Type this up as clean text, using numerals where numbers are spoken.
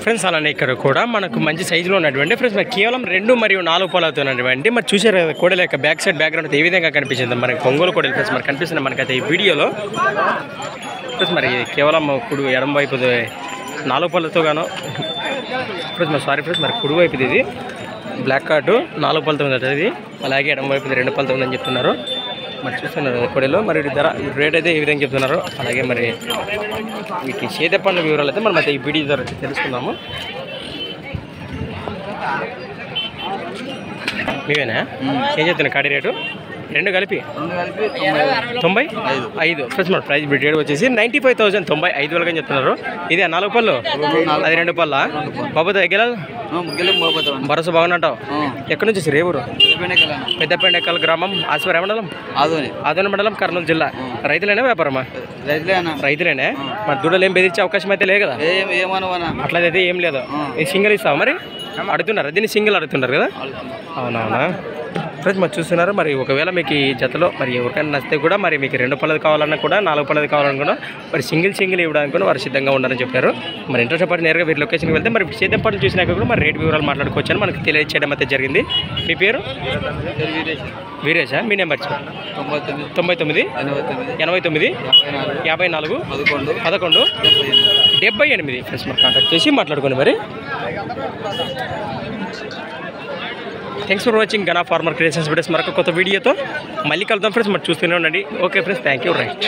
Friends అలానే ఇక్కడ కూడా మనకు మంచి సైజులో ఉన్నటువంటి ఫ్రెండ్స్ మరి కేవలం 2 మరియు 4 పాలతో ఉన్నటువంటి మరి చూసారు కదా కోడల యొక్క బ్యాక్ సైడ్ బ్యాక్గ్రౌండ్ ఏ విధంగా కనిపించింది మనకి ఒంగోలు కోడలు ఫ్రెండ్స్ మరి కనిపిస్తుంది మనకైతే ఈ వీడియోలో ఫ్రెండ్స్ మరి కేవలం కుడి ఎడమ వైపు 4 పాలతో గాను ఫ్రెండ్స్ మరి సారీ ఫ్రెండ్స్ మరి కుడి వైపుది ఇది బ్లాక్ కార్డు 4 పాలతో ఉంది ఇది, అలాగే ఎడమ వైపు 2 పాలతో ఉందని చెప్తున్నారు. మరి చూస్తున్నారు కోడలో మరి ధర రేట్ అయితే ఏ విధంగా చెప్తున్నారు, అలాగే మరి మీకు చేత పనుల వివరాలు అయితే మనం అయితే ఈ వీడియో ద్వారా తెలుసుకుందాము. మీవేనా ఏం చెప్తున్నా కాడి రేటు? 2 కలిపి 95 ఫ్రెండ్స్ మన ప్రైస్ రేట్ వచ్చేసి 95,000 95,000 అని చెప్తున్నారు. ఇది 4 పళ్ళు అది 2 పళ్ళ బాబోతే ఎగ్గెల భరోసా బాగున్నట్టావు. ఎక్కడి నుంచి వచ్చి రేవూరు? పెద్దపెండెక్కల గ్రామం ఆసిఫాబాద్ మండలం ఆదోని మండలం కర్నూలు జిల్లా. రైతులేనా వ్యాపారమా? రైతులేనే. మరి దూడలు ఏం బెదిరించే అవకాశం అయితే లేదు కదా? అట్లయితే ఏం లేదు. సింగిల్ ఇస్తావా మరి? అడుగుతున్నారు దీన్ని సింగిల్ అడుగుతున్నారు కదా? అవునవునా ఫ్రెండ్స్ మరి చూస్తున్నారు. మరి ఒకవేళ మీకు ఈ జతలో మరి ఎవరికైనా నచ్చితే కూడా మరి మీకు 2 పళ్ళది కావాలన్నా కూడా 4 పళ్ళది కావాలన్నా కూడా మరి సింగిల్ ఇవ్వడానికి కూడా వారు సిద్ధంగా ఉన్నారని చెప్పారు. మరి ఇంట్రెస్ట్ పడి నేరుగా వీరి లొకేషన్కి వెళ్తే మరి సేద్యం పనులు చూసినాక కూడా మరి రేట్ వివరాలు మాట్లాడుకోవచ్చు అని మనకు తెలియజేయడం అయితే జరిగింది. మీ పేరు? వీరేషా. మీ నెంబర్ 99 89 54 11 78 ఫ్రెండ్స్ మరి కాంటాక్ట్ చేసి మాట్లాడుకోండి. మరి thanks for watching Gana farmer creations videos. మరొక కొత్త వీడియోతో మళ్ళీ కలుద్దాం ఫ్రెండ్స్. మరి చూస్తూనే ఉండండి. Okay friends, thank you. Right.